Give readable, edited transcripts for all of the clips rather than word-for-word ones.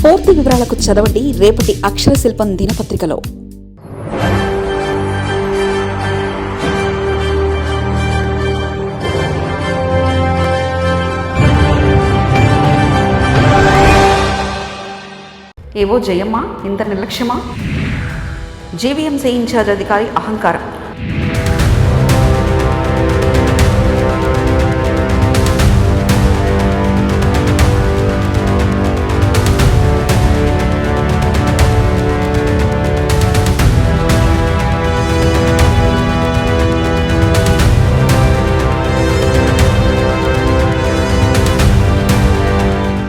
పూర్తి వివరాలకు చదవండి రేపటి అక్షర శిల్పం దినపత్రికలో. ఏవో జయమ్మ, ఇంత నిర్లక్ష్యమా? జీవీఎంసీ ఇన్ఛార్జ్ అధికారి అహంకారం.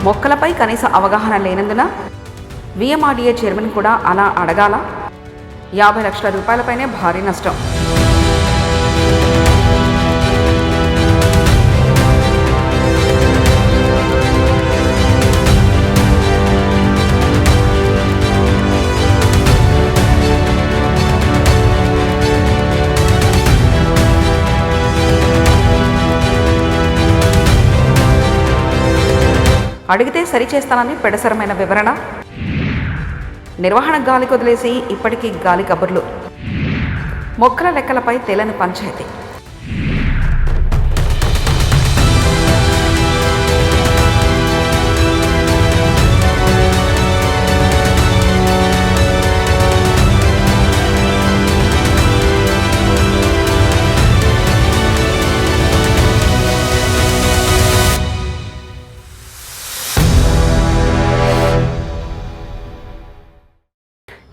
మొక్కలపై కనీస అవగాహన లేనందున విఎంఆర్డీఏ చైర్మన్ కూడా అలా అడగాల? 50 లక్షల రూపాయలపైనే భారీ నష్టం. అడిగితే సరిచేస్తానని పెడసరమైన వివరణ. నిర్వహణ గాలికి వదిలేసి ఇప్పటికీ గాలి కబుర్లు. మొక్కల లెక్కలపై తేలని పంచాయతీ.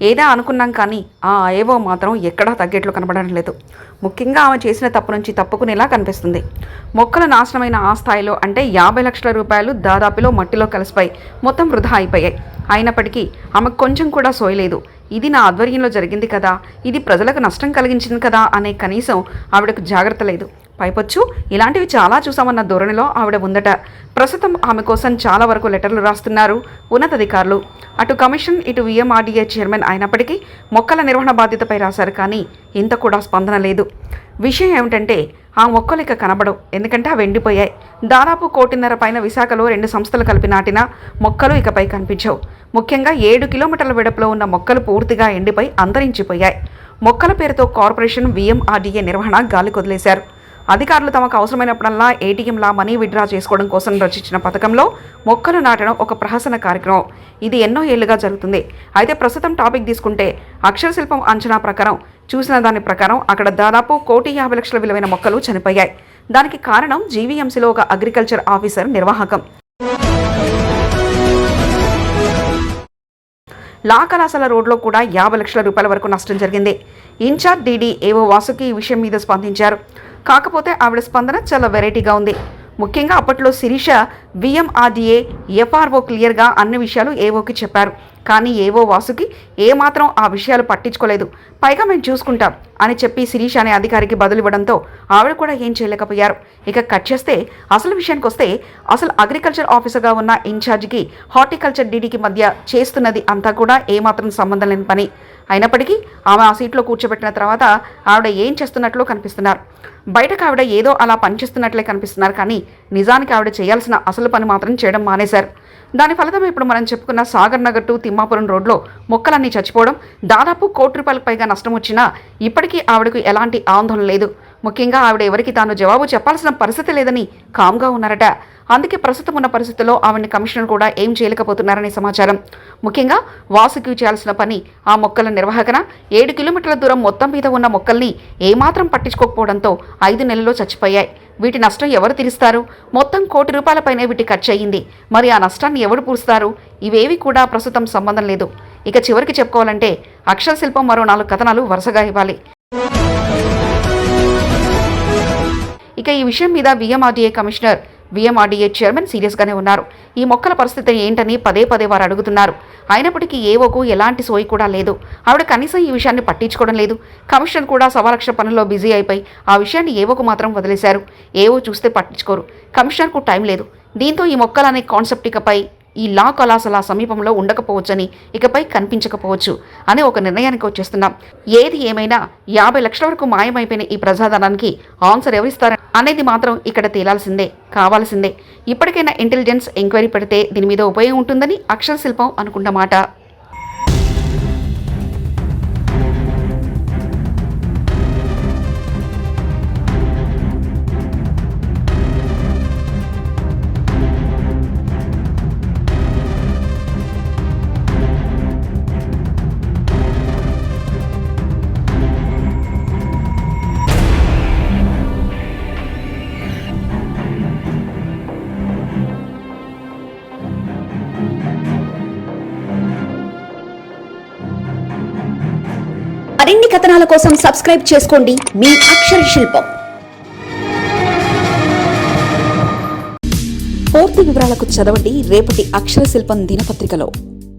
ఏదా అనుకున్నాం కానీ ఆ ఏవో మాత్రం ఎక్కడా తగ్గేట్లు కనబడడం లేదు. ముఖ్యంగా ఆమె చేసిన తప్పు నుంచి తప్పుకునేలా కనిపిస్తుంది. మొక్కలు నాశనమైన ఆ స్థాయిలో అంటే 50 లక్షల రూపాయలు దాదాపులో మట్టిలో కలిసిపోయి మొత్తం వృధా అయిపోయాయి. అయినప్పటికీ ఆమెకు కొంచెం కూడా సోయలేదు. ఇది నా ఆధ్వర్యంలో జరిగింది కదా, ఇది ప్రజలకు నష్టం కలిగించింది కదా అనే కనీసం ఆవిడకు జాగ్రత్త లేదు. పైపొచ్చు ఇలాంటివి చాలా చూసామన్న ధోరణిలో ఆవిడ ఉందట. ప్రస్తుతం ఆమె కోసం చాలా వరకు లెటర్లు రాస్తున్నారు ఉన్నతాధికారులు. అటు కమిషన్, ఇటు విఎంఆర్డీఏ చైర్మన్ అయినప్పటికీ మొక్కల నిర్వహణ బాధ్యతపై రాశారు కానీ ఇంత కూడా స్పందన లేదు. విషయం ఏమిటంటే ఆ మొక్కలు ఇక కనబడవు. ఎందుకంటే అవి ఎండిపోయాయి. దాదాపు 1.5 కోటి పైన విశాఖలో 2 సంస్థలు కలిపి నాటిన మొక్కలు ఇకపై కనిపించవు. ముఖ్యంగా 7 కిలోమీటర్ల వెడపులో ఉన్న మొక్కలు పూర్తిగా ఎండిపోయి అంతరించిపోయాయి. మొక్కల పేరుతో కార్పొరేషన్, విఎంఆర్డీఏ నిర్వహణ గాలికి వదిలేశారు. అధికారులు తమకు అవసరమైనప్పుడల్లా ఏటీఎంలా మనీ విత్డ్రా చేసుకోవడం కోసం రచించిన పథకంలో మొక్కలు నాటడం ఒక ప్రహసన కార్యక్రమం. ఇది ఎన్నో ఏళ్లుగా జరుగుతుంది. అయితే ప్రస్తుతం టాపిక్ తీసుకుంటే అక్షర శిల్పం అంచనా ప్రకారం చూసిన దాని ప్రకారం అక్కడ దాదాపు 1,50 లక్షల విలువైన మొక్కలు చనిపోయాయి. దానికి కారణం జీవీఎంసీలో ఒక అగ్రికల్చర్ ఆఫీసర్ నిర్వాహకం. లా కళాశాల రోడ్లో కూడా 50 లక్షల రూపాయల వరకు నష్టం జరిగింది. ఇన్ఛార్జ్ డీడీ ఏవో వాసుకి ఈ విషయం మీద స్పందించారు. కాకపోతే ఆవిడ స్పందన చాలా వెరైటీగా ఉంది. ముఖ్యంగా అప్పట్లో శిరీష విఎంఆర్డీఏ ఎఫ్ఆర్ఓ క్లియర్గా అన్ని విషయాలు ఏవోకి చెప్పారు. కానీ ఏవో వాసుకి ఏమాత్రం ఆ విషయాలు పట్టించుకోలేదు. పైగా మేము చూసుకుంటాం అని చెప్పి శిరీష అనే అధికారికి బదులివ్వడంతో ఆవిడ కూడా ఏం చేయలేకపోయారు. ఇక కట్ చేస్తే అసలు విషయానికి వస్తే అసలు అగ్రికల్చర్ ఆఫీసర్గా ఉన్న ఇన్ఛార్జికి హార్టికల్చర్ డీడీకి మధ్య చేస్తున్నది అంతా కూడా ఏమాత్రం సంబంధం లేని పని. అయినప్పటికీ ఆమె ఆ సీట్లో కూర్చోబెట్టిన తర్వాత ఆవిడ ఏం చేస్తున్నట్లు కనిపిస్తున్నారు. బయటకు ఆవిడ ఏదో అలా పనిచేస్తున్నట్లే కనిపిస్తున్నారు కానీ నిజానికి ఆవిడ చేయాల్సిన అసలు పని మాత్రం చేయడం మానేశారు. దాని ఫలితం ఇప్పుడు మనం చెప్పుకున్న సాగర్ నగర్ టు తిమ్మాపురం రోడ్లో మొక్కలన్నీ చచ్చిపోవడం, దాదాపు 1 కోటి రూపాయలకు పైగా నష్టం వచ్చినా ఇప్పటికీ ఆవిడకు ఎలాంటి ఆందోళన లేదు. ముఖ్యంగా ఆవిడ ఎవరికి తాను జవాబు చెప్పాల్సిన పరిస్థితి లేదని కామ్గా ఉన్నారట. అందుకే ప్రస్తుతం ఉన్న పరిస్థితుల్లో ఆవిడని కమిషనర్ కూడా ఏం చేయలేకపోతున్నారనే సమాచారం. ముఖ్యంగా వాసుకి చేయాల్సిన పని ఆ మొక్కల నిర్వహణ. 7 కిలోమీటర్ల దూరం మొత్తం మీద ఉన్న మొక్కల్ని ఏమాత్రం పట్టించుకోకపోవడంతో 5 నెలల్లో చచ్చిపోయాయి. వీటి నష్టం ఎవరు తీరుస్తారు? మొత్తం 1 కోటి రూపాయలపైనే వీటి ఖర్చు అయ్యింది. మరి ఆ నష్టాన్ని ఎవరు పూరుస్తారు? ఇవేవి కూడా ప్రస్తుతం సంబంధం లేదు. ఇక చివరికి చెప్పుకోవాలంటే అక్షర శిల్పం మరో 4 కథనాలు వరుసగా ఇవ్వాలి. ఇక ఈ విషయం మీద విఎంఆర్డీఏ కమిషనర్, విఎంఆర్డీఏ చైర్మన్ సీరియస్గానే ఉన్నారు. ఈ మొక్కల పరిస్థితి ఏంటని పదే పదే వారు అడుగుతున్నారు. అయినప్పటికీ ఏవోకు ఎలాంటి సోయి కూడా లేదు. ఆవిడ కనీసం ఈ విషయాన్ని పట్టించుకోవడం లేదు. కమిషనర్ కూడా 1.25 లక్షల పనుల్లో బిజీ అయిపోయి ఆ విషయాన్ని ఏవోకు మాత్రం వదిలేశారు. ఏవో చూస్తే పట్టించుకోరు. కమిషనర్కు టైం లేదు. దీంతో ఈ మొక్కలనే కాన్సెప్ట్ ఇకపై ఈ లా కళాశాల సమీపంలో ఉండకపోవచ్చని, ఇకపై కనిపించకపోవచ్చు అనే ఒక నిర్ణయానికి వచ్చేస్తున్నాం. ఏది ఏమైనా 50 లక్షల వరకు మాయమైపోయిన ఈ ప్రజాధనానికి ఆన్సర్ ఎవరిస్తారని అనేది మాత్రం ఇక్కడ తేలాల్సిందే, కావాల్సిందే. ఇప్పటికైనా ఇంటెలిజెన్స్ ఎంక్వైరీ పెడితే దీని మీద ఉపయోగం ఉంటుందని అక్షర శిల్పం అనుకున్నమాట. మరిన్ని కథనాల కోసం సబ్స్క్రైబ్ చేసుకోండి మీ అక్షర శిల్పం. పూర్తి వివరాలకు చదవండి రేపటి అక్షర శిల్పం దినపత్రికలో.